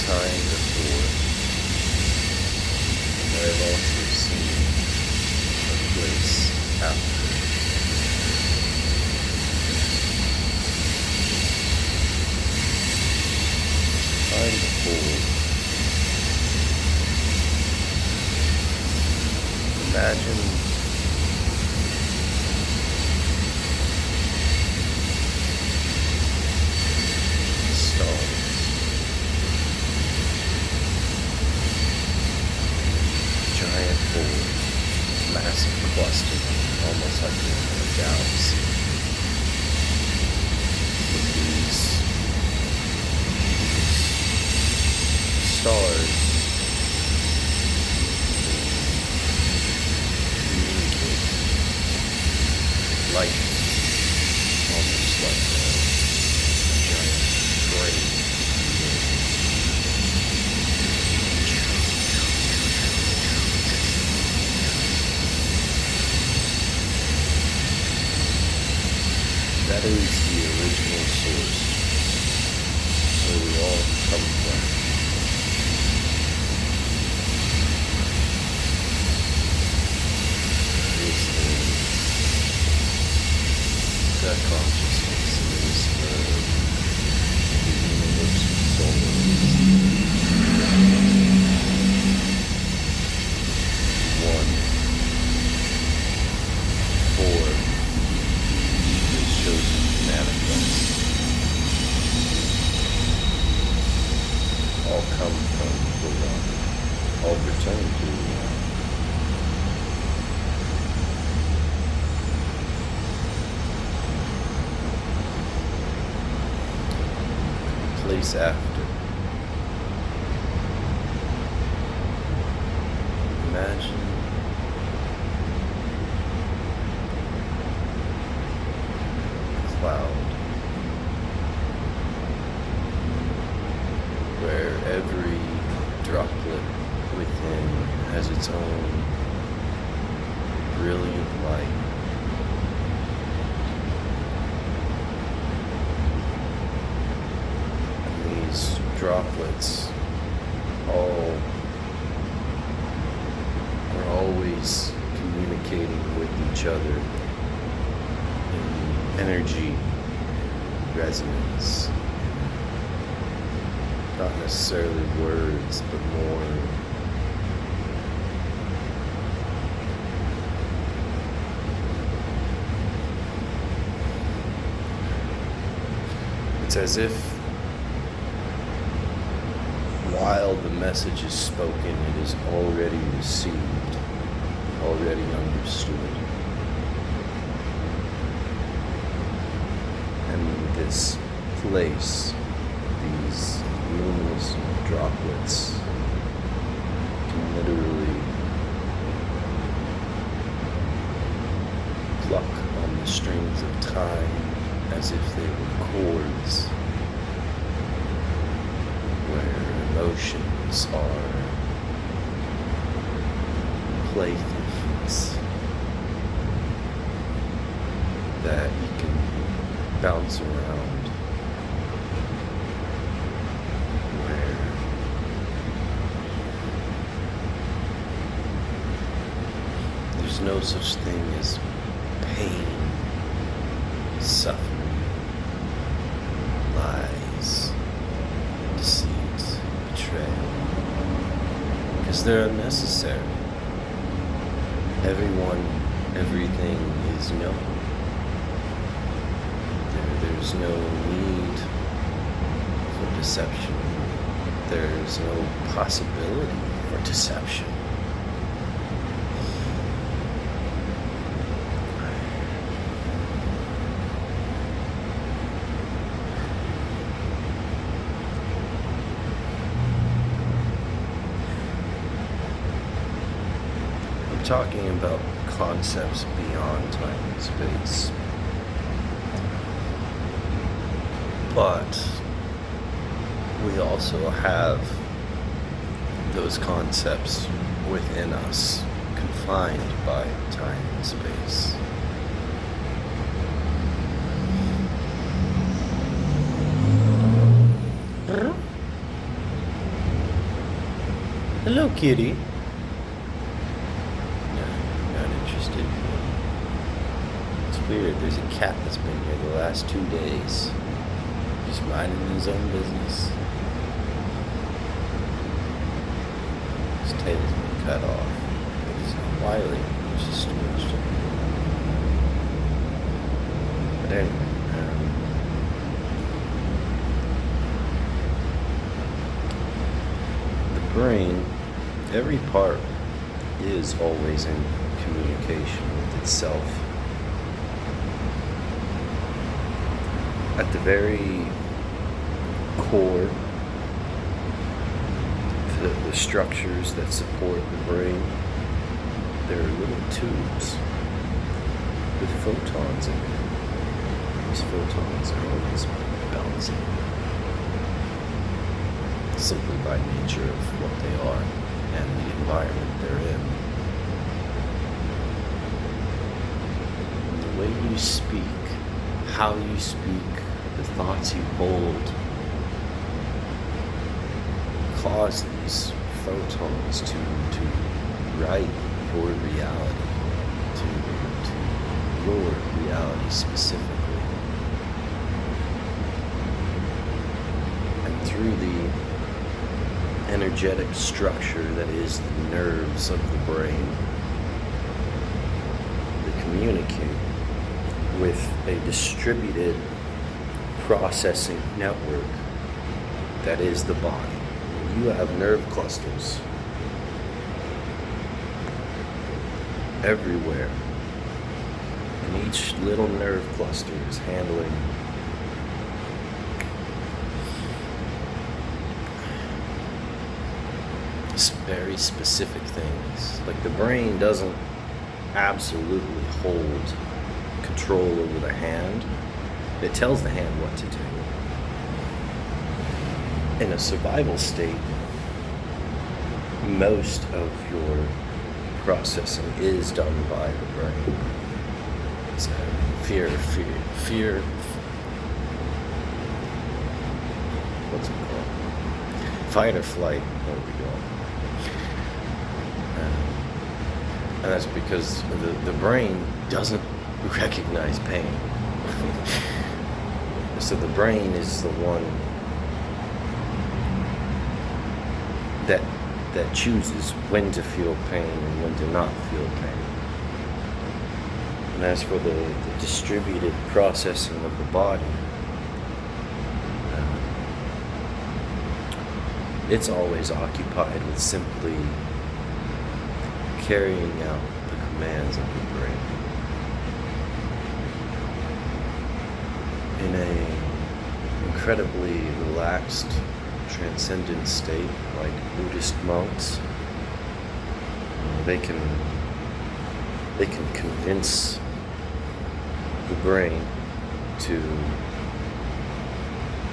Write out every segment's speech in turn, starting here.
time before, but I've also seen a place after. Time before. Imagine stars. Giant ball, massive cluster, almost like a galaxy. With these stars communicate light, almost like a giant brain. That is the original source where we all come from. It is the consciousness, it is the universal soul. One, four, is chosen to manifest. All come from the one, all return to the one. Place after. Imagine a cloud where every droplet within has its own brilliant light. These droplets all are always communicating with each other in energy resonance. Not necessarily words, but more it's as if while the message is spoken, it is already received, already understood. And this place, these luminous droplets, can literally pluck on the strings of time as if they were chords, where emotions are playthings that you can bounce around, where there's no such thing as pain, suffering, lies, deceit, betrayal, because they're unnecessary. Everyone, everything is known. There's no need for deception. There's no possibility for deception. I'm talking about concepts beyond time and space. But we also have those concepts within us, confined by time and space. Hello, kitty. No, not interested. It's weird. There's a cat that's been here the last 2 days. Just minding his own business. His tail's been cut off. But he's not wily, which is strange. But anyway, the brain, every part is always in communication with itself. At the very core, the structures that support the brain, there are little tubes with photons in them. These photons are always bouncing, simply by nature of what they are and the environment they're in. And the way you speak, how you speak, the thoughts you hold, cause these photons to write your reality, to your reality specifically. And through the energetic structure that is the nerves of the brain, they communicate with a distributed processing network that is the body. You have nerve clusters everywhere, and each little nerve cluster is handling very specific things. Like the brain doesn't absolutely hold control over the hand. It tells the hand what to do. In a survival state, most of your processing is done by the brain. So fear, what's it called? Fight or flight, there we go. And that's because the brain doesn't recognize pain. So the brain is the one that chooses when to feel pain and when to not feel pain. And as for the distributed processing of the body, it's always occupied with simply carrying out the commands of the brain. In a incredibly relaxed, transcendent state, like Buddhist monks, they can convince the brain to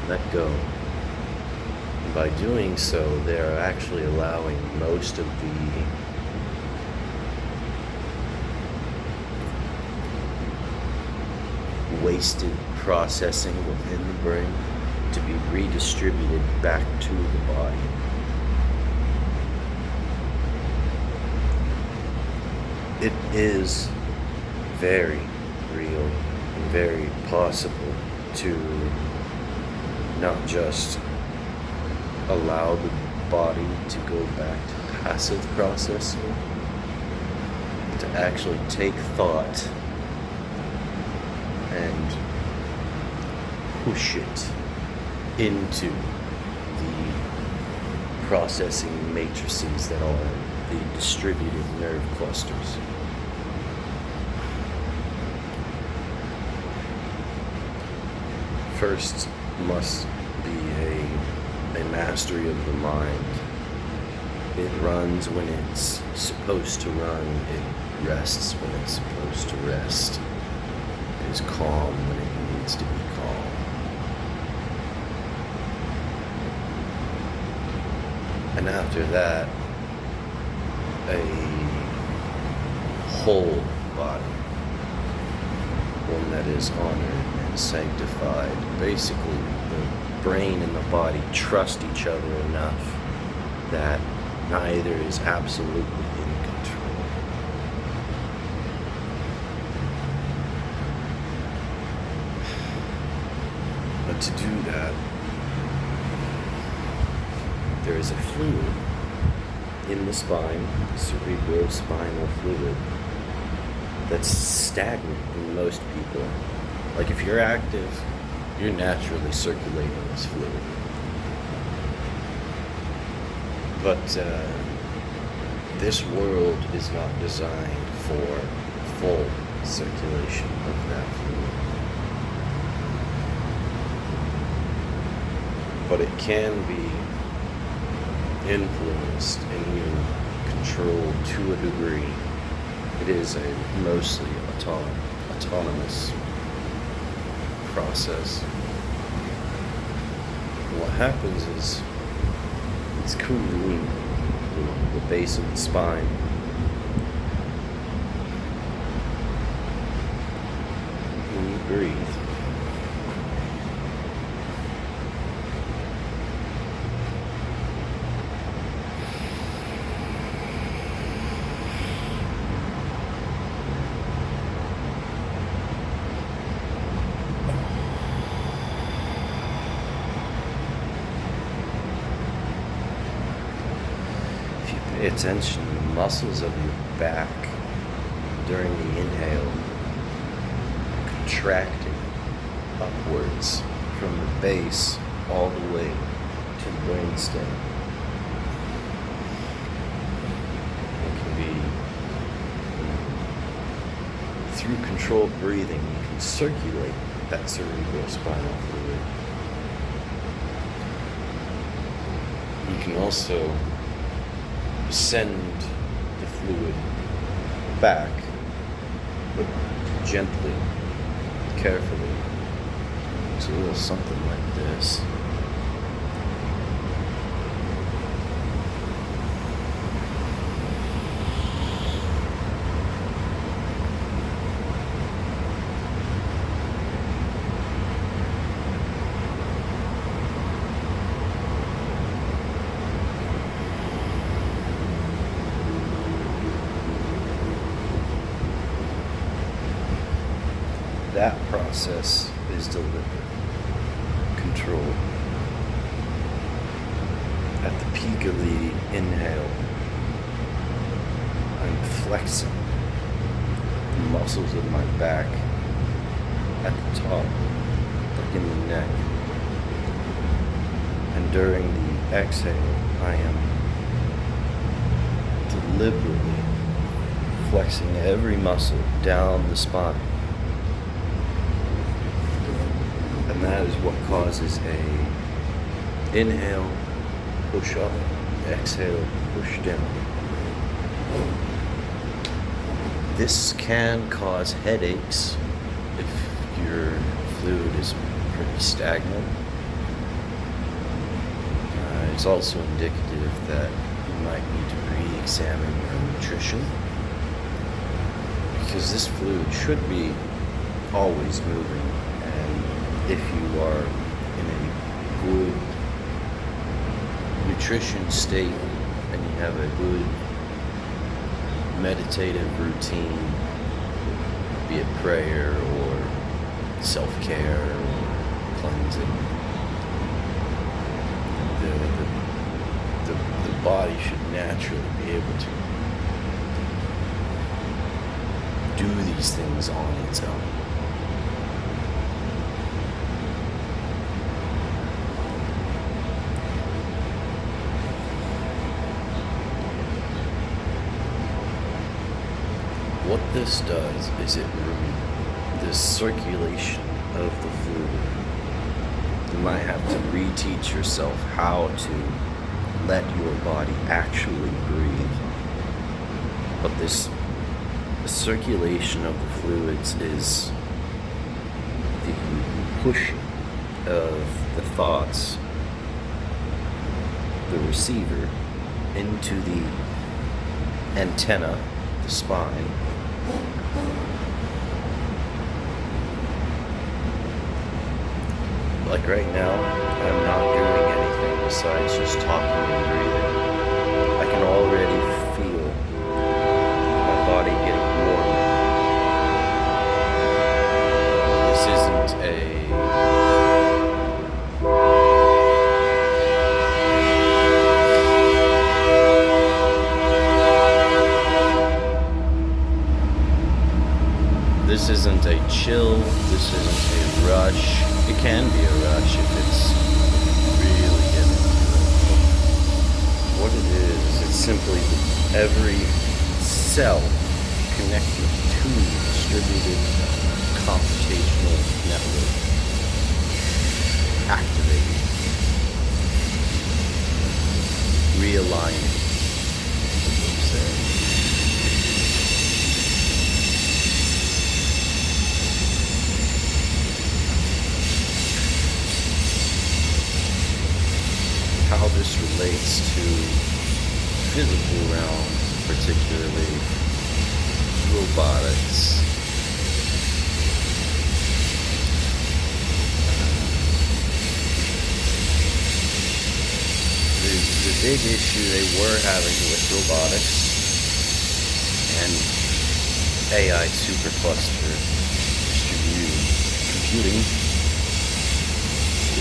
let go. And by doing so, they are actually allowing most of the wasted processing within the brain to be redistributed back to the body. It is very real and very possible to not just allow the body to go back to passive processing, but to actually take thought and push it into the processing matrices that are the distributed nerve clusters. First must be a mastery of the mind. It runs when it's supposed to run. It rests when it's supposed to rest. It is calm when it needs to be calm. And after that, a whole body, one that is honored and sanctified. Basically, the brain and the body trust each other enough that Neither is absolutely in control. But to do that, there is a fluid in the spine, the cerebrospinal fluid, that's stagnant in most people. Like if you're active, you're naturally circulating this fluid. But this world is not designed for full circulation of that fluid. But it can be influenced and even controlled to a degree. It is a mostly autonomous process. And what happens is it's kundalini, the base of the spine. When you breathe, pay attention to the muscles of your back during the inhale, contracting upwards from the base all the way to the brainstem. It can be through controlled breathing, you can circulate that cerebrospinal fluid. You can also send the fluid back, but gently, carefully. It's a little something like this. That process is deliberate, controlled. At the peak of the inhale, I'm flexing the muscles of my back at the top, like in the neck. And during the exhale, I am deliberately flexing every muscle down the spine. And that is what causes a inhale, push up, exhale, push down. This can cause headaches if your fluid is pretty stagnant. It's also indicative that you might need to re-examine your nutrition, because this fluid should be always moving. If you are in a good nutrition state and you have a good meditative routine, be it prayer or self-care or cleansing, the body should naturally be able to do these things on its own. What this does is this circulation of the fluid. You might have to reteach yourself how to let your body actually breathe. But this circulation of the fluids is the pushing of the thoughts, the receiver, into the antenna, the spine. Like right now, I'm not doing anything besides just talking and breathing. I can This isn't a chill, this isn't a rush. It can be a rush if it's really getting to it. What it is, it's simply every cell connected to distributed computational network activated, realigning, as we say. How this relates to physical realms, particularly robotics. The big issue they were having with robotics and AI supercluster distributed computing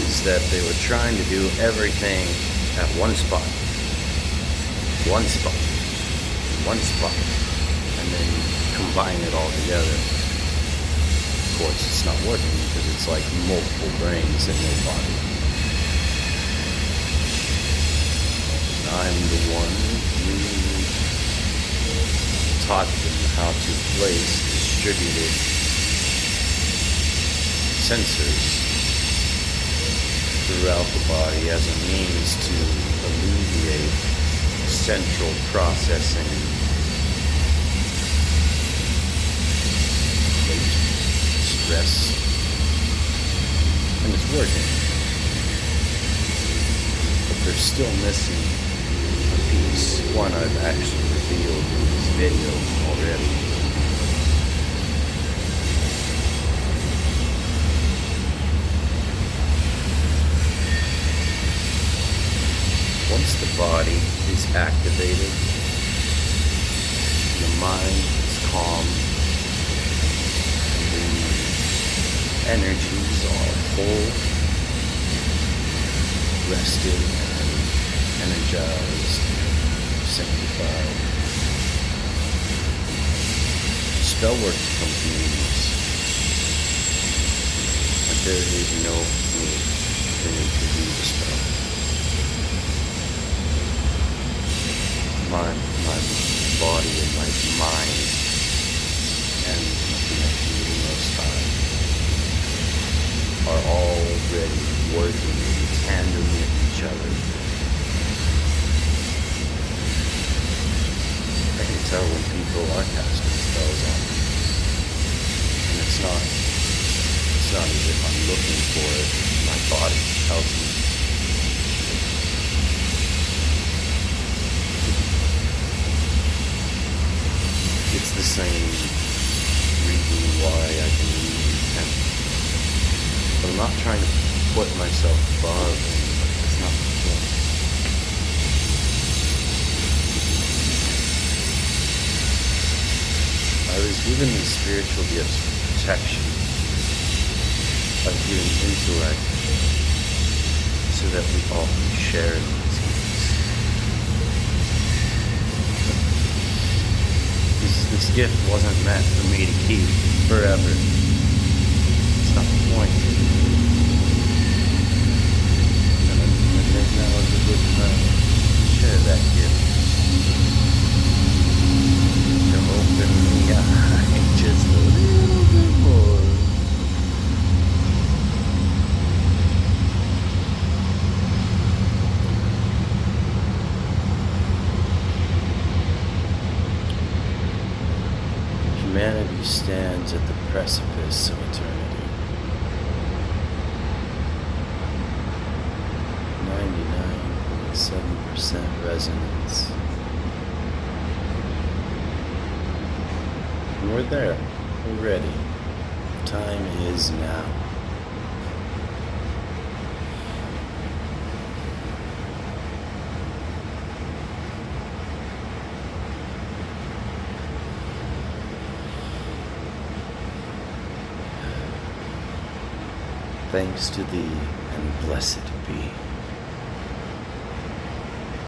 is that they were trying to do everything at one spot, and then combine it all together. Of course, it's not working because it's like multiple brains in your body. I'm the one who taught them how to place distributed sensors throughout the body as a means to alleviate central processing, weight, stress, and it's working. But they're still missing a piece. One I've actually revealed in this video already. Once the body is activated, the mind is calm, and the energies are whole, rested, and energized, sanctified. Spell work becomes meaningless. But there is no need to do the spell. My body and my mind and my connection to the Most High are already working in tandem with each other. I can tell when people are casting spells on me. And it's not as if I'm looking for it. My body tells me. It's the same reason why I can read, but I'm not trying to put myself above anybody. That's not the point. I was given the spiritual gifts for protection. I was given intellect so that we all can share in these gifts. This gift wasn't meant for me to keep forever. It's not the point. And I think now is a good time to share that gift. To open the eye just a little bit more. Humanity stands at the precipice of eternity. 99.7% resonance. And we're there. We're ready. Time is now. Thanks to thee, and blessed be.